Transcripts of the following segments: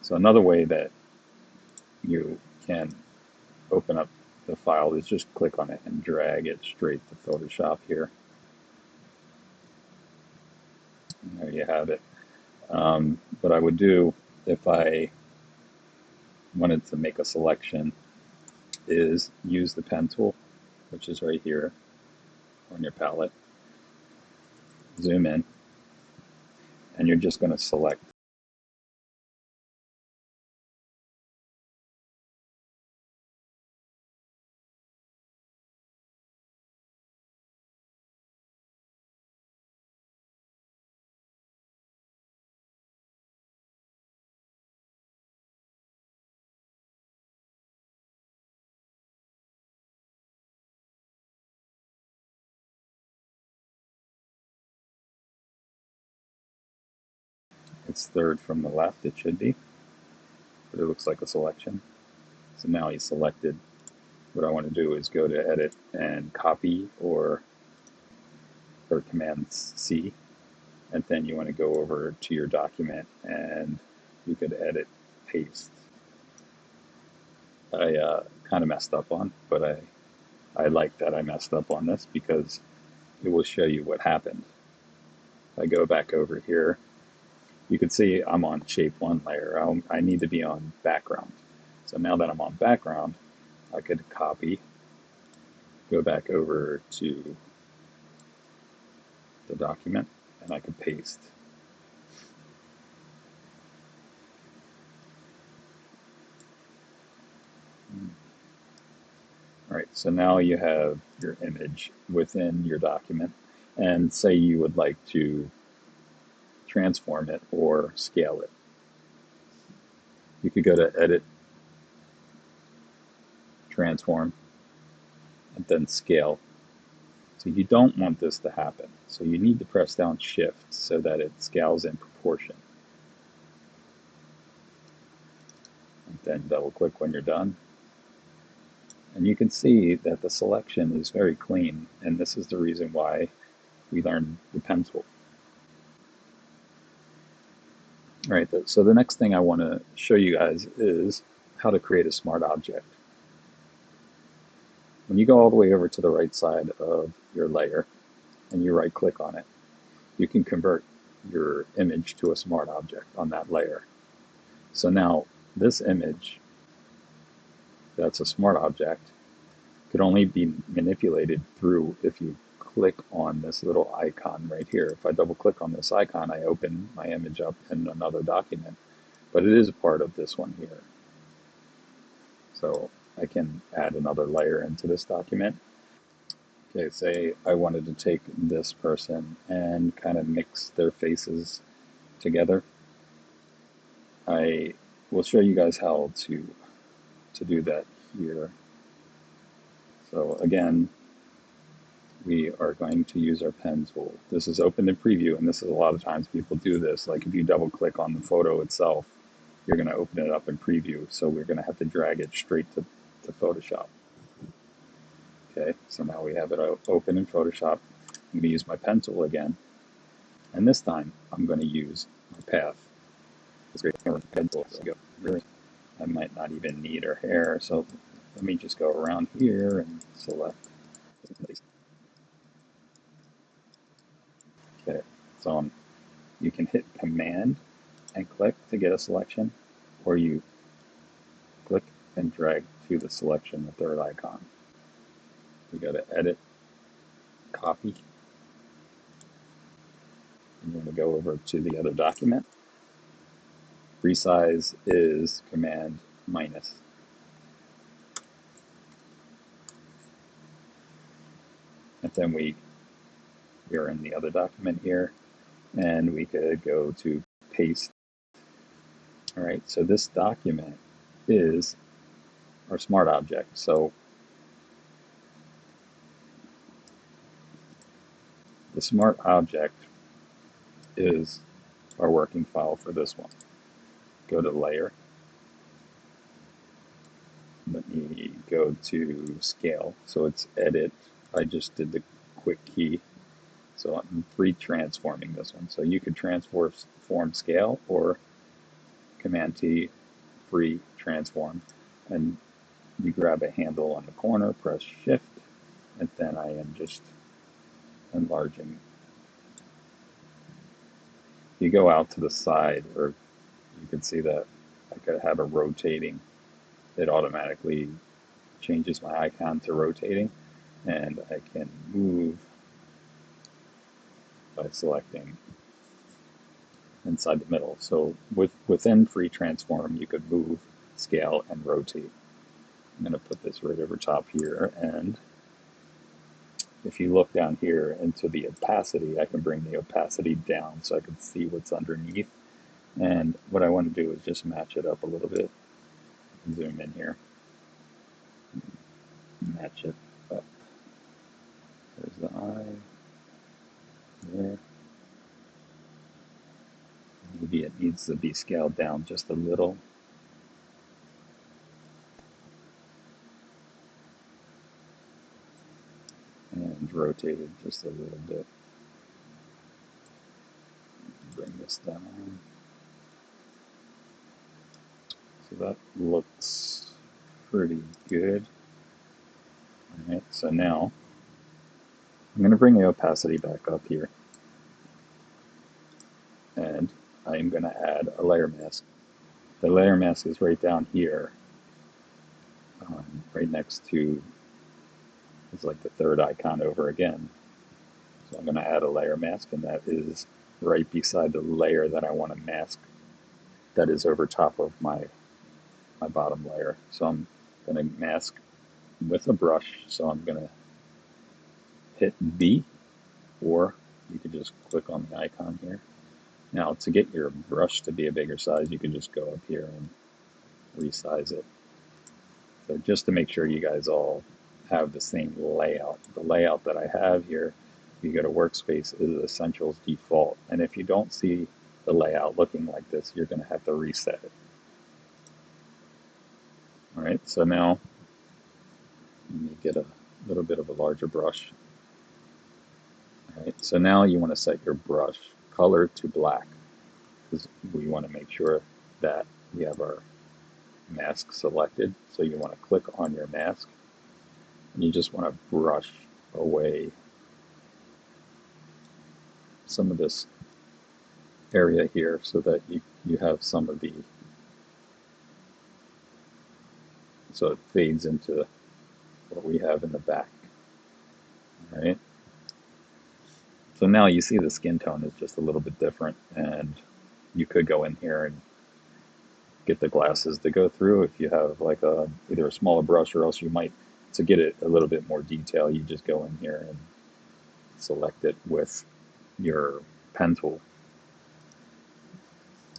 So another way that you can open up the file is just click on it and drag it straight to Photoshop here. And there you have it. What I would do if I wanted to make a selection is use the pen tool, which is right here on your palette. Zoom in, and you're just going to select. It's third from the left, it should be, but it looks like a selection. So now he's selected. What I want to do is go to Edit and Copy or Command+C, and then you want to go over to your document and you could edit Paste. I kind of messed up on, but I like that I messed up on this because it will show you what happened. If I go back over here, you can see I'm on Shape 1 layer. I need to be on background. So now that I'm on background, I could copy, go back over to the document, and I could paste. All right, so now you have your image within your document, and say you would like to transform it or scale it. You could go to Edit, Transform, and then Scale. So you don't want this to happen. So you need to press down Shift so that it scales in proportion. And then double click when you're done. And you can see that the selection is very clean, and this is the reason why we learned the pen tool. All right, so the next thing I want to show you guys is how to create a smart object. When you go all the way over to the right side of your layer and you right click on it, you can convert your image to a smart object on that layer. So now this image that's a smart object could only be manipulated through if you click on this little icon right here. If I double click on this icon, I open my image up in another document, but it is a part of this one here. So I can add another layer into this document. Okay, say I wanted to take this person and kind of mix their faces together. I will show you guys how to do that here. So again, we are going to use our pen tool. This is open in preview, and this is a lot of times people do this. Like if you double click on the photo itself, you're going to open it up in preview. So we're going to have to drag it straight to Photoshop. Okay, so now we have it open in Photoshop. I'm going to use my pen tool again, and this time I'm going to use my path. It's great pen tool. So really, I might not even need her hair, so let me just go around here and select. Okay, so you can hit Command and click to get a selection, or you click and drag to the selection, the third icon. We go to Edit, Copy, and you're going to go over to the other document. Resize is Command-. And then we are in the other document here, and we could go to Paste. All right, so this document is our smart object. So the smart object is our working file for this one. Go to Layer. Let me go to Scale. So it's Edit. I just did the quick key. So I'm pre-transforming this one. So you could transform scale or Command+T, free transform, and you grab a handle on the corner, press shift, and then I am just enlarging. You go out to the side, or you can see that I could have a rotating. It automatically changes my icon to rotating, and I can move by selecting inside the middle. So within free transform, you could move, scale, and rotate. I'm going to put this right over top here, and if you look down here into the opacity, I can bring the opacity down so I can see what's underneath. And what I want to do is just match it up a little bit. Zoom in here. Match it up. There's the eye. There. Maybe it needs to be scaled down just a little. And rotated just a little bit. Bring this down. So that looks pretty good. All right, so now I'm going to bring the opacity back up here. And I'm going to add a layer mask. The layer mask is right down here, right next to, it's like the third icon over again. So I'm going to add a layer mask, and that is right beside the layer that I want to mask that is over top of my bottom layer. So I'm going to mask with a brush, so I'm going to hit B, or you could just click on the icon here. Now, to get your brush to be a bigger size, you can just go up here and resize it. So just to make sure you guys all have the same layout. The layout that I have here, if you go to Workspace, is Essentials Default. And if you don't see the layout looking like this, you're going to have to reset it. All right, so now let me get a little bit of a larger brush. All right, so now you want to set your brush color to black, because we want to make sure that we have our mask selected. So you want to click on your mask, and you just want to brush away some of this area here so that you have some of the, so it fades into what we have in the back. All right. So now you see the skin tone is just a little bit different, and you could go in here and get the glasses to go through if you have like either a smaller brush, or else you might, to get it a little bit more detail, you just go in here and select it with your pen tool.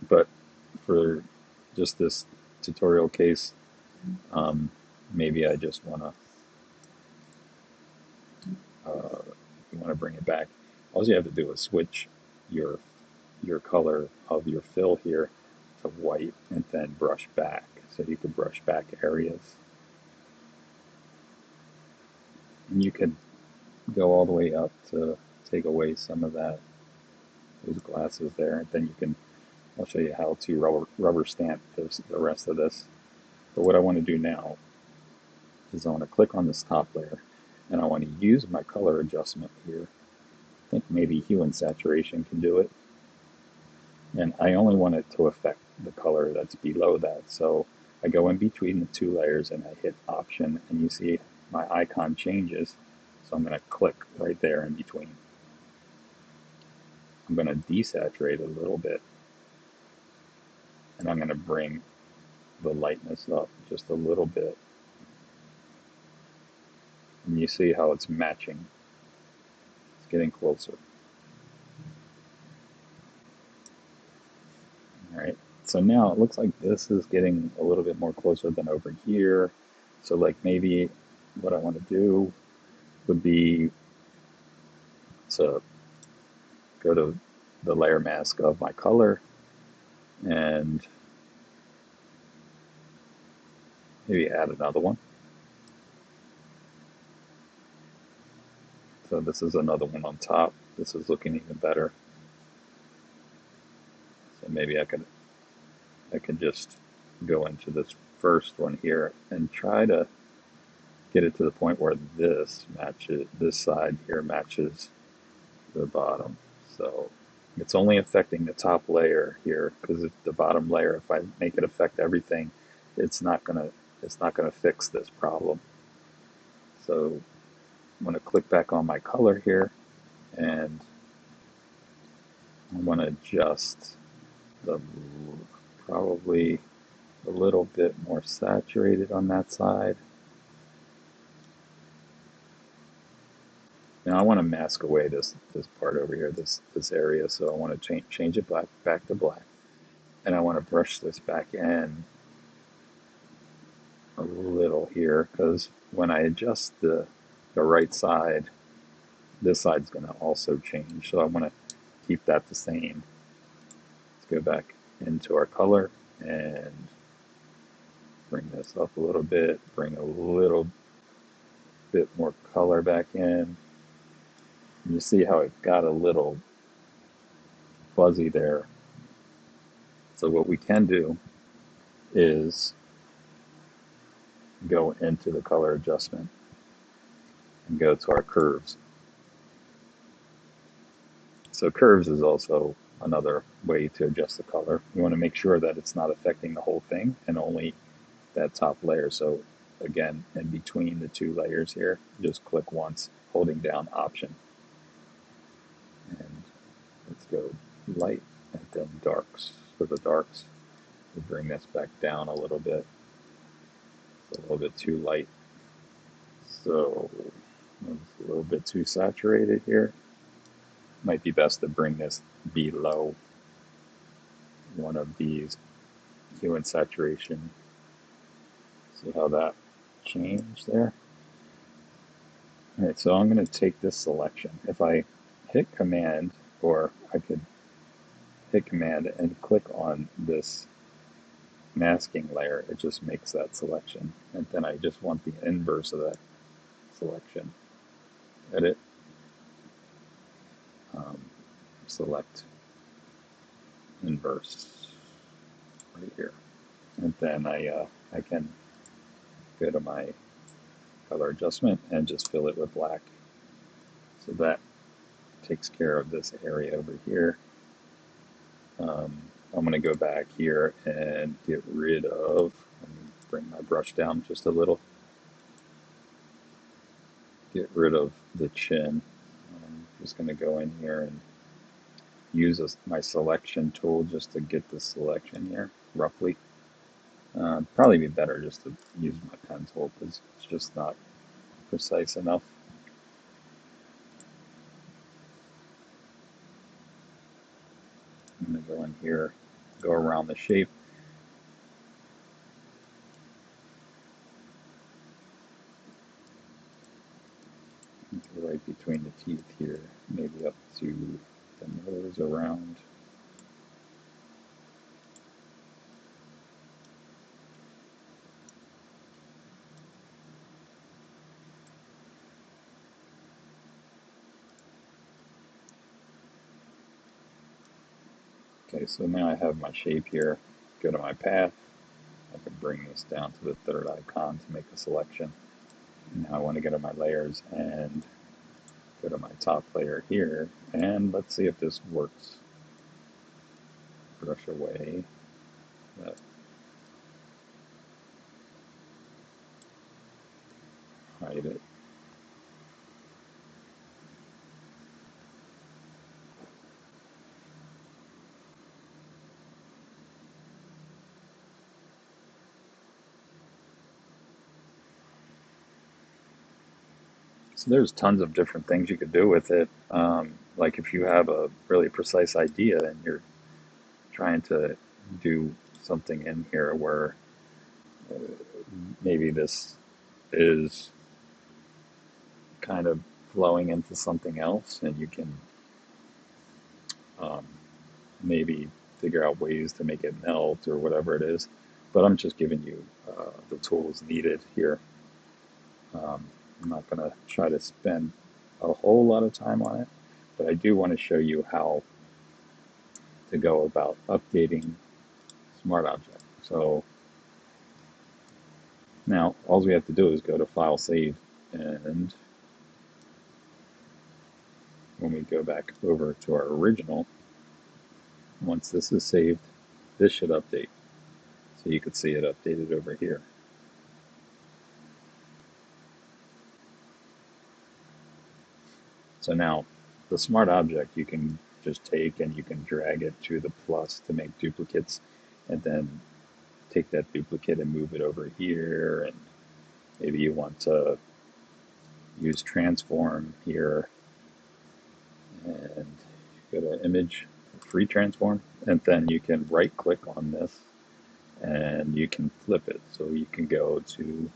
But for just this tutorial case, maybe I just want to, if you want to bring it back, all you have to do is switch your color of your fill here to white, and then brush back. So you can brush back areas. And you can go all the way up to take away some of those glasses there. And then you can, I'll show you how to rubber stamp the rest of this. But what I want to do now is I want to click on this top layer, and I want to use my color adjustment here. I think maybe Hue and Saturation can do it. And I only want it to affect the color that's below that. So I go in between the two layers and I hit Option, and you see my icon changes. So I'm going to click right there in between. I'm going to desaturate a little bit, and I'm going to bring the lightness up just a little bit. And you see how it's matching. It's getting closer. All right, so now it looks like this is getting a little bit more closer than over here. So like maybe what I want to do would be to go to the layer mask of my color and maybe add another one. So this is another one on top. This is looking even better. So maybe I could I can just go into this first one here and try to get it to the point where this side here matches the bottom. So it's only affecting the top layer here, because the bottom layer, if I make it affect everything, it's not gonna fix this problem. So I'm gonna click back on my color here, and I want to adjust the probably a little bit more saturated on that side. Now I want to mask away this part over here, this area, so I want to change it back to black, and I want to brush this back in a little here, because when I adjust the right side, this side's going to also change, so I want to keep that the same. Let's go back into our color and bring this up a little bit, bring a little bit more color back in. And you see how it got a little fuzzy there. So what we can do is go into the color adjustment and go to our curves. So curves is also another way to adjust the color. You want to make sure that it's not affecting the whole thing and only that top layer. So again, in between the two layers here, just click once, holding down Option. And let's go light and then darks. For the darks, we'll bring this back down a little bit. It's a little bit too light. So it's a little bit too saturated here. Might be best to bring this below one of these, Hue and Saturation. See how that changed there? All right, so I'm going to take this selection. If I hit Command, or I could hit Command and click on this masking layer, it just makes that selection. And then I just want the inverse of that selection. Edit, select inverse right here. And then I can go to my color adjustment and just fill it with black. So that takes care of this area over here. I'm going to go back here and get rid of, bring my brush down just a little, get rid of the chin. I'm just going to go in here and use my selection tool just to get the selection here, roughly. Probably be better just to use my pen tool because it's just not precise enough. I'm going to go in here, go around the shape. Right between the teeth here, maybe up to the nose around. Okay, so now I have my shape here. Go to my path. I can bring this down to the third icon to make a selection. Now I want to go to my layers and go to my top layer here, and let's see if this works. Brush away that. Hide it. So there's tons of different things you could do with it. Like if you have a really precise idea and you're trying to do something in here where maybe this is kind of flowing into something else, and you can maybe figure out ways to make it melt or whatever it is. But I'm just giving you the tools needed here. I'm not going to try to spend a whole lot of time on it, but I do want to show you how to go about updating smart object. So now all we have to do is go to File, Save, and when we go back over to our original, once this is saved, this should update. So you could see it updated over here. So now the smart object you can just take and you can drag it to the plus to make duplicates, and then take that duplicate and move it over here, and maybe you want to use transform here and go to image, free transform, and then you can right click on this and you can flip it. So you can go to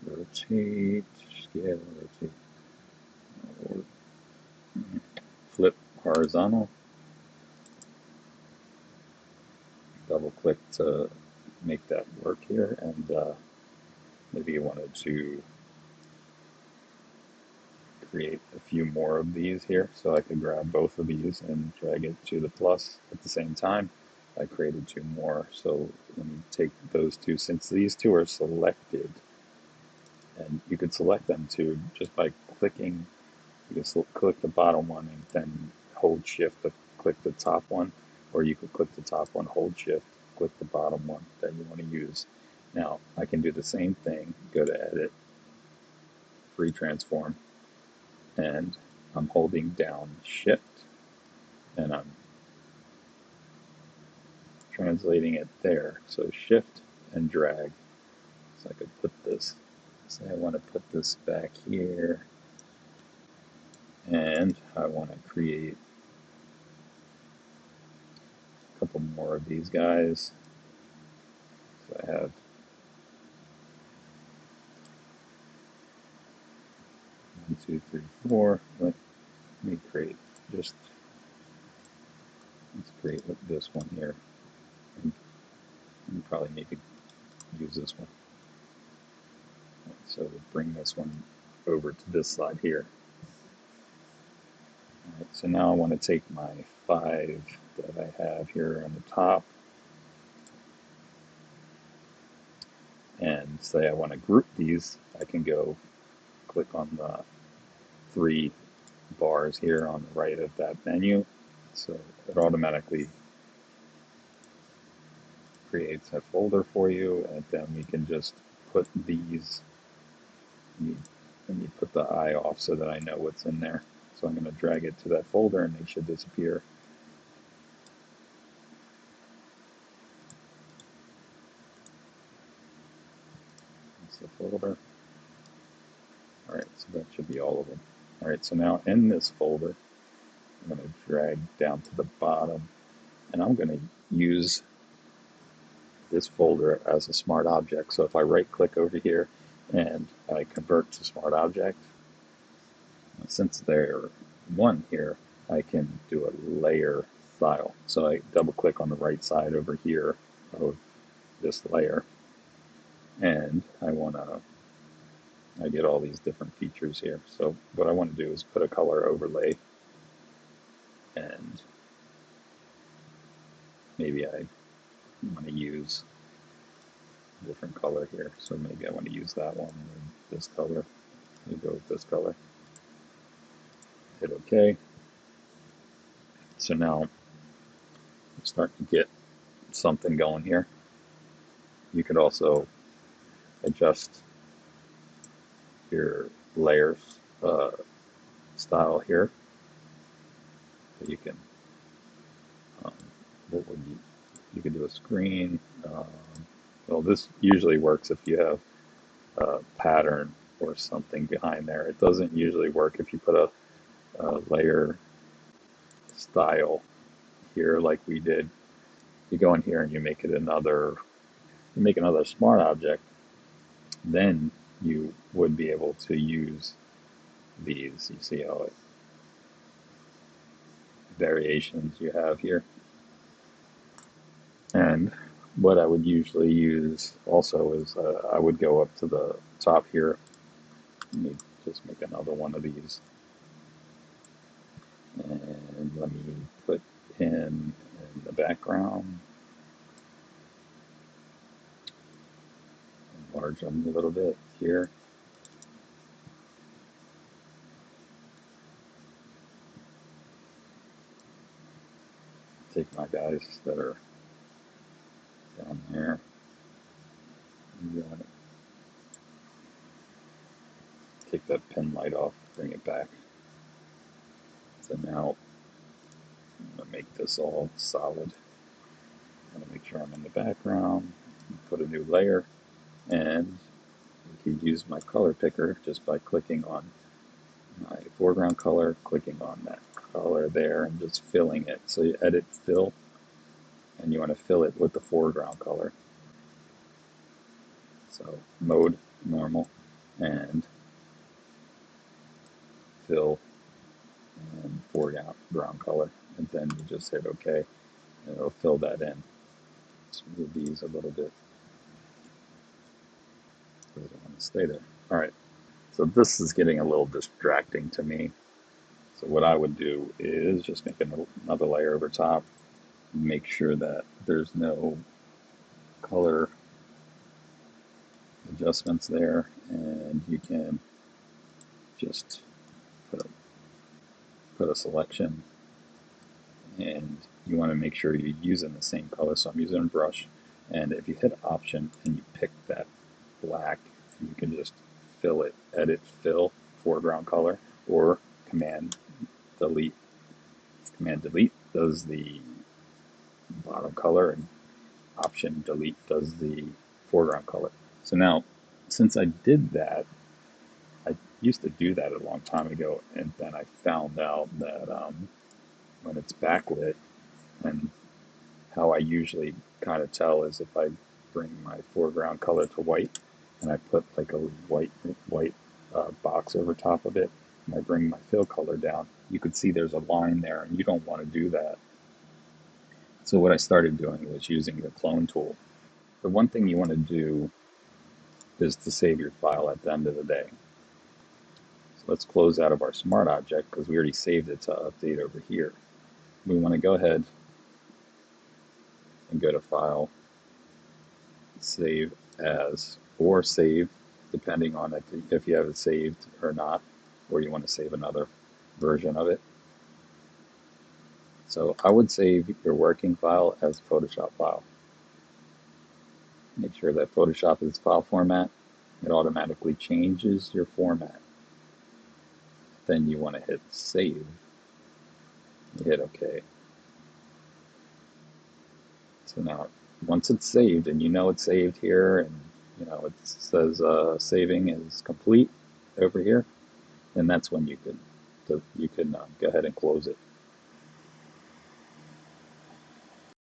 rotate, scale, rotate, or flip horizontal, double click to make that work here, and maybe you wanted to create a few more of these here, so I could grab both of these and drag it to the plus at the same time. I created two more, so let me take those two, since these two are selected, and you could select them too just by clicking. You can click the bottom one and then hold shift to click the top one, or you could click the top one, hold shift, click the bottom one that you want to use. Now I can do the same thing, go to edit, free transform, and I'm holding down shift and I'm translating it there. So shift and drag. So I could put this, say I want to put this back here, and I want to create a couple more of these guys. So I have 1, 2, 3, 4. Let me create just, let's create this one here. And you probably need to use this one. So bring this one over to this side here. Alright, so now I want to take my 5 that I have here on the top and say I want to group these. I can go click on the 3 bars here on the right of that menu. So it automatically creates a folder for you, and then we can just put these, and you put the eye off so that I know what's in there. So I'm going to drag it to that folder and they should disappear. That's the folder. Alright, so that should be all of them. Alright, so now in this folder, I'm going to drag down to the bottom, and I'm going to use this folder as a smart object. So if I right click over here and I convert to smart object, since they're one here, I can do a layer style. So I double click on the right side over here of this layer, and I get all these different features here. So what I want to do is put a color overlay, and maybe I want to use a different color here. So maybe I want to use that one and this color. Let me go with this color. Hit OK. So now I'm starting to get something going here. You could also adjust your layers style here. So you can, what would you could do a screen. Well, this usually works if you have a pattern or something behind there. It doesn't usually work if you put a layer style here like we did. You go in here and you make it another smart object, then you would be able to use these. You see how variations you have here. And what I would usually use also is I would go up to the top here. Let me just make another one of these. put in the background, enlarge them a little bit here. Take my guys that are down there. Take that pen light off, bring it back. So now I'm going to make this all solid. I'm going to make sure I'm in the background, put a new layer, and you can use my color picker just by clicking on my foreground color, clicking on that color there, and just filling it. So you edit fill, and you want to fill it with the foreground color. So mode, normal, and fill and foreground color, and then you just hit OK, and it'll fill that in. Let's move these a little bit because I don't want to stay there. All right, so this is getting a little distracting to me. So what I would do is just make another layer over top, make sure that there's no color adjustments there, and you can just put a selection, and you want to make sure you're using the same color. So I'm using a brush, and if you hit option and you pick that black, you can just fill it, edit fill foreground color, or command delete. Command delete does the bottom color, and option delete does the foreground color. So now, since I did that, I used to do that a long time ago, and then I found out that when it's backlit, and how I usually kind of tell is if I bring my foreground color to white, and I put like a white box over top of it, and I bring my fill color down, you could see there's a line there, and you don't want to do that. So what I started doing was using the clone tool. The one thing you want to do is to save your file at the end of the day. So let's close out of our smart object because we already saved it to update over here. We want to go ahead and go to File, Save As, or Save, depending on if you have it saved or not, or you want to save another version of it. So I would save your working file as a Photoshop file. Make sure that Photoshop is file format. It automatically changes your format. Then you want to hit Save. You hit OK. So now, once it's saved, and you know it's saved here, and you know it says saving is complete over here, then that's when you can go ahead and close it.